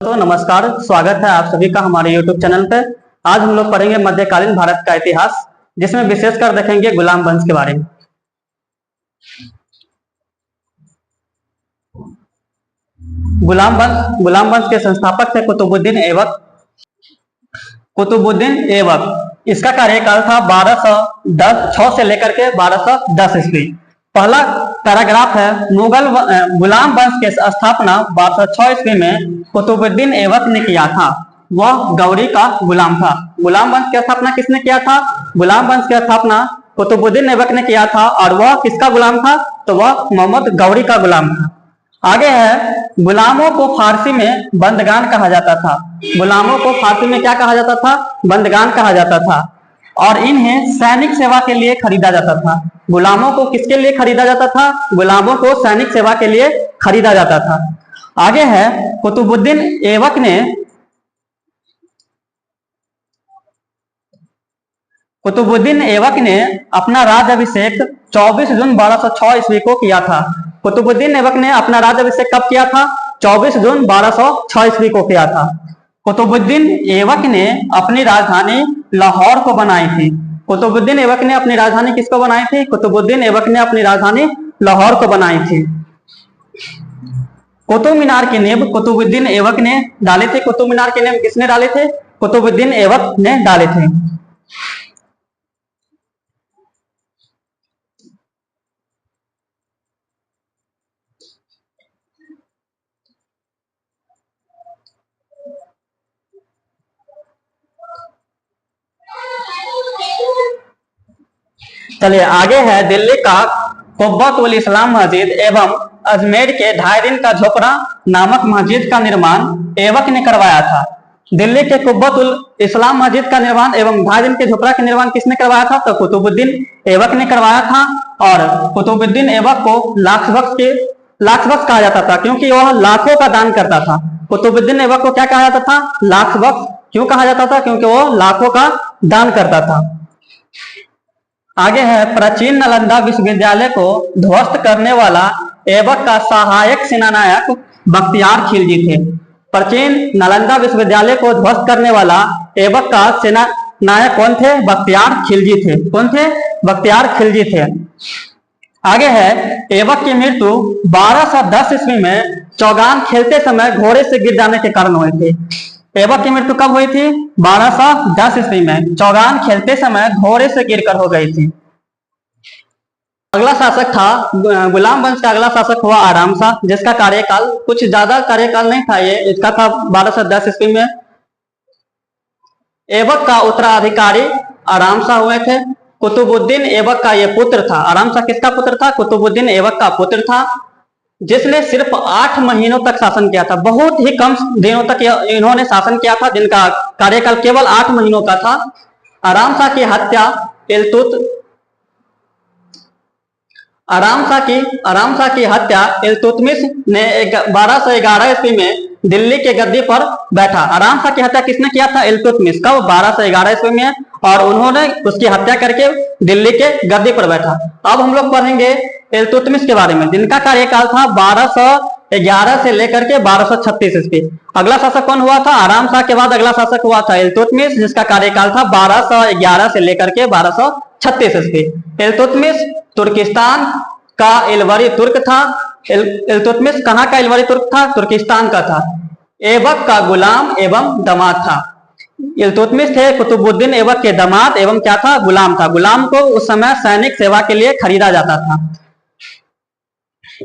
तो नमस्कार, स्वागत है आप सभी का हमारे YouTube चैनल पे। आज हम लोग पढ़ेंगे मध्यकालीन भारत का इतिहास, जिसमें विशेषकर देखेंगे गुलाम वंश के बारे में। गुलाम वंश के संस्थापक थे कुतुबुद्दीन ऐबक। इसका कार्यकाल था 1206 से लेकर के 1210 ईस्वी। पहला पैराग्राफ है, गुलाम वंश की स्थापना 1206 ईस्वी में कुतुबुद्दीन ऐबक ने किया था। वह गौरी का गुलाम था। गुलाम वंश की स्थापना किसने किया था? गुलाम वंश की स्थापना कुतुबुद्दीन ऐबक ने किया था। और वह किसका गुलाम था? तो वह मोहम्मद गौरी का गुलाम था। आगे है, गुलामों को फारसी में बंदगान कहा जाता था। गुलामों को फारसी में क्या कहा जाता था? बंदगान कहा जाता था। और इन्हें सैनिक सेवा के लिए खरीदा जाता था। गुलामों को किसके लिए खरीदा जाता था? गुलामों को सैनिक सेवा के लिए खरीदा जाता था। आगे है, कुतुबुद्दीन ऐबक ने अपना राज्याभिषेक 24 जून 1206 ईस्वी को किया था। कुतुबुद्दीन ऐबक ने अपना राज्याभिषेक कब किया था? 24 जून 1206 ईस्वी को किया था। कुतुबुद्दीन ऐबक ने अपनी राजधानी लाहौर को बनाई थी। कुतुबुद्दीन ऐबक ने अपनी राजधानी किसको बनाई थी? कुतुबुद्दीन ऐबक ने अपनी राजधानी लाहौर को बनाई थी। कुतुब मीनार की नींव कुतुबुद्दीन ऐबक ने डाले थे। कुतुब मीनार की नींव किसने डाले थे? कुतुबुद्दीन ऐबक ने डाले थे। चलिए आगे है, दिल्ली का कुब्बतुल इस्लाम मस्जिद एवं अजमेर के 2.5 दिन का झोपड़ा नामक मस्जिद का निर्माण ऐबक ने करवाया था। दिल्ली के कुब्बतुल इस्लाम मस्जिद का निर्माण एवं 2.5 दिन के झोपड़ा का निर्माण किसने करवाया था? तो कुतुबुद्दीन ऐबक ने करवाया था। और कुतुबुद्दीन ऐबक को लाख बख्श कहा जाता था, क्योंकि वह लाखों का दान करता था। कुतुबुद्दीन ऐबक को क्या कहा जाता था? लाख बख्श। क्यों कहा जाता था? क्योंकि वह लाखों का दान करता था। आगे है, प्राचीन नालंदा विश्वविद्यालय को ध्वस्त करने वाला ऐबक का सहायक सेनानायक बख्तियार खिलजी थे। प्राचीन नालंदा विश्वविद्यालय को ध्वस्त करने वाला ऐबक का सेनानायक कौन थे? बख्तियार खिलजी थे। कौन थे? बख्तियार खिलजी थे। आगे है, ऐबक की मृत्यु 1210 ईस्वी में चौगान खेलते समय घोड़े से गिर जाने के कारण हुई थी। ऐबक की मृत्यु कब हुई थी? 1210 ईस्वी में चौगान खेलते समय घोड़े से गिरकर हो गई थी। अगला शासक था, गुलाम वंश का अगला शासक हुआ आराम शाह, जिसका कार्यकाल कुछ ज्यादा कार्यकाल नहीं था। इसका था 1210 ईस्वी में। ऐबक का उत्तराधिकारी आराम शाह हुए थे। कुतुबुद्दीन ऐबक का यह पुत्र था। आराम शाह किसका पुत्र था? कुतुबुद्दीन ऐबक का पुत्र था, जिसने सिर्फ 8 महीनों तक शासन किया था। बहुत ही कम दिनों तक इन्होंने शासन किया था, जिनका कार्यकाल केवल 8 महीनों का था। आराम शाह की हत्या इल्तुतमिश ने 1211 ईस्वी में दिल्ली के गद्दी पर बैठा। आराम शाह की हत्या किसने किया था? इल्तुतमिश। कब? 1211 ईस्वी में। और उन्होंने उसकी हत्या करके दिल्ली के गद्दी पर बैठा। अब हम लोग पढ़ेंगे इल्तुतमिश के बारे में, जिनका कार्यकाल था 1211 से लेकर के 1236 ईस्वी। अगला शासक कौन हुआ था? आराम शाह के बाद अगला शासक हुआ था इल्तुतमिश, जिसका कार्यकाल था 1211 से लेकर के 1236 ईस्वी। इल्तुतमिश तुर्किस्तान का इलवरी तुर्क था। इल्तुतमिश कहाँ का इलवरी तुर्क था? तुर्किस्तान का था। ऐबक का गुलाम एवं दामाद था। इल्तुतमिश थे कुतुबुद्दीन ऐबक के दामाद एवं क्या था? गुलाम था। गुलाम को उस समय सैनिक सेवा के लिए खरीदा जाता था।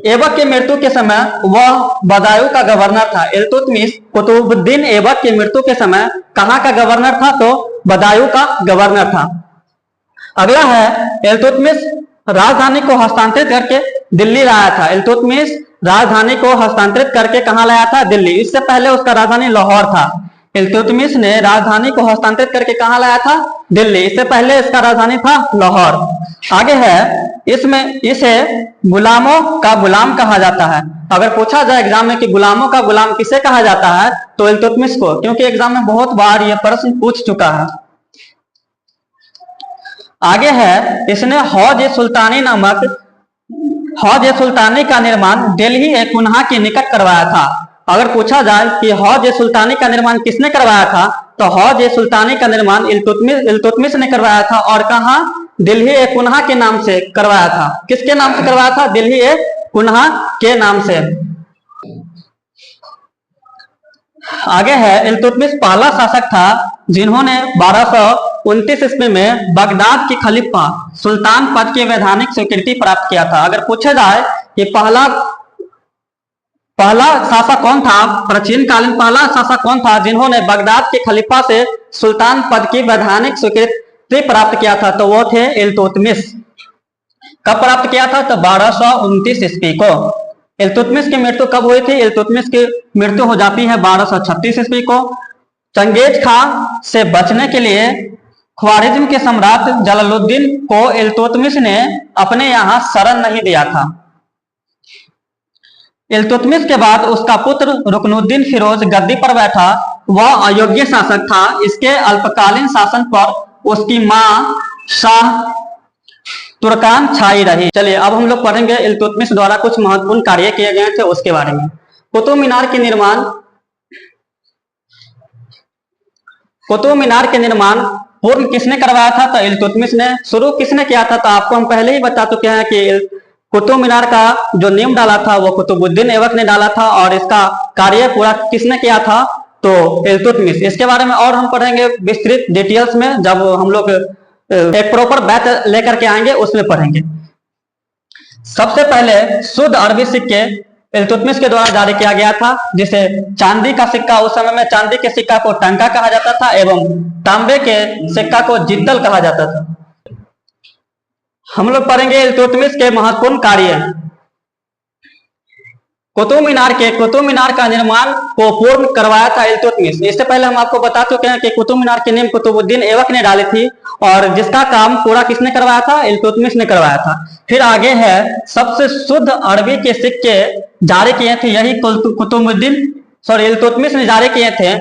ऐबक की मृत्यु के समय वह बदायूं का गवर्नर था। इल्तुतमिश कुतुबुद्दीन ऐबक की मृत्यु के समय कहाँ का गवर्नर था? तो बदायूं का गवर्नर था। अगला है, इल्तुतमिश राजधानी को हस्तांतरित करके दिल्ली लाया था। इल्तुतमिश राजधानी को हस्तांतरित करके कहाँ लाया था? दिल्ली। इससे पहले उसका राजधानी लाहौर था। इल्तुतमिश ने राजधानी को हस्तांतरित करके कहाँ लाया था? दिल्ली। इससे पहले इसका राजधानी था लाहौर। आगे है, इसे गुलामों का गुलाम कहा जाता है। अगर पूछा जाए एग्जाम में कि गुलामों का गुलाम किसे कहा जाता है, तो इल्तुतमिश को, क्योंकि एग्जाम में बहुत बार यह प्रश्न पूछ चुका है। आगे है, इसने हौज-ए-सुल्तानी का निर्माण दिल्ली कुन्हा के निकट करवाया था। अगर पूछा जाए कि हौज सुल्तानी का निर्माण किसने करवाया था, तो हौज सुल्तानी का निर्माण इल्तुतमिश ने करवाया था। और कहा, दिल्ली कुन्हा के नाम से करवाया था। किसके नाम से करवाया था? दिल्ली कुन्हा के नाम से। आगे है, इल्तुतमिश पहला शासक था जिन्होंने 1229 ईस्वी में बगदाद की खलीफा सुल्तान पद की वैधानिक स्वीकृति प्राप्त किया था। अगर पूछा जाए कि पहला शासक कौन था, प्राचीन कालीन पहला शासक कौन था जिन्होंने बगदाद के खलीफा से सुल्तान पद की वैधानिक स्वीकृति प्राप्त किया था, तो वो थे इल्तुतमिश। कब प्राप्त किया था? तो 1229 ईस्वी को। इल्तुतमिश की मृत्यु कब हुई थी? इल्तुतमिश की मृत्यु हो जाती है 1236 ईस्वी को। चंगेज खां से बचने के लिए ख्वारिज्म के सम्राट जलालुद्दीन को इल्तुतमिश ने अपने यहाँ शरण नहीं दिया था। इल्तुतमिश के बाद उसका पुत्र रुकनुद्दीन फिरोज गद्दी पर बैठा। वह अयोग्य शासक था। इसके अल्पकालीन शासन पर उसकी मां शाह तुर्कान छाई रही। चलिए अब हम लोग पढ़ेंगे इल्तुतमिश द्वारा कुछ महत्वपूर्ण कार्य किए गए थे उसके बारे में। कुतुब मीनार के निर्माण पूर्ण किसने करवाया था? तो इल्तुतमिश ने। शुरू किसने किया था? तो आपको हम पहले ही बता चुके हैं कि कुतुब मीनार का जो नींव डाला था वो कुतुबुद्दीन ऐबक ने डाला था। और इसका कार्य पूरा किसने किया था? तो इल्तुतमिश। इसके बारे में और हम पढ़ेंगे विस्तृत डिटेल्स में, जब हम लोग एक प्रॉपर बैच लेकर के आएंगे उसमें पढ़ेंगे। सबसे पहले शुद्ध अरबी सिक्के इल्तुतमिश के द्वारा जारी किया गया था, जिसे चांदी का सिक्का, उस समय में चांदी के सिक्का को टंका कहा जाता था एवं तांबे के सिक्का को जिद्दल कहा जाता था। हम लोग पढ़ेंगे इल्तुतमिश के महत्वपूर्ण कार्य। कुतुब मीनार का निर्माण को पूर्ण करवाया था इल्तुतमिश। इससे पहले हम आपको बता चुके हैं कि कुतुब मीनार की नींव कुतुबुद्दीन ऐबक ने डाली थी और जिसका काम पूरा किसने करवाया था? इल्तुतमिश ने करवाया था। फिर आगे है, सबसे शुद्ध अरबी के सिक्के जारी किए थे यही इल्तुतमिश ने जारी किए थे,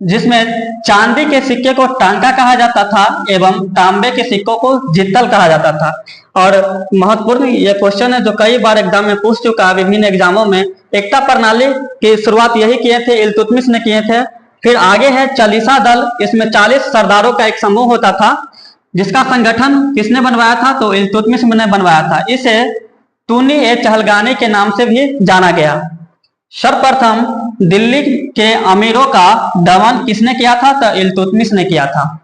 जिसमें चांदी के सिक्के को टांका कहा जाता था एवं तांबे के सिक्कों को जित्तल कहा जाता था। और महत्वपूर्ण ये क्वेश्चन है जो कई बार एग्जाम में पूछ चुका है विभिन्न एग्जामों में। एकता प्रणाली की शुरुआत यही किए थे, इल्तुतमिश ने किए थे। फिर आगे है चालीसा दल। इसमें 40 सरदारों का एक समूह होता था, जिसका संगठन किसने बनवाया था? तो इल्तुतमिश ने बनवाया था। इसे तूनी ए चहलगानी के नाम से भी जाना गया। सर्वप्रथम दिल्ली के अमीरों का दमन किसने किया था? तो इल्तुतमिश ने किया था।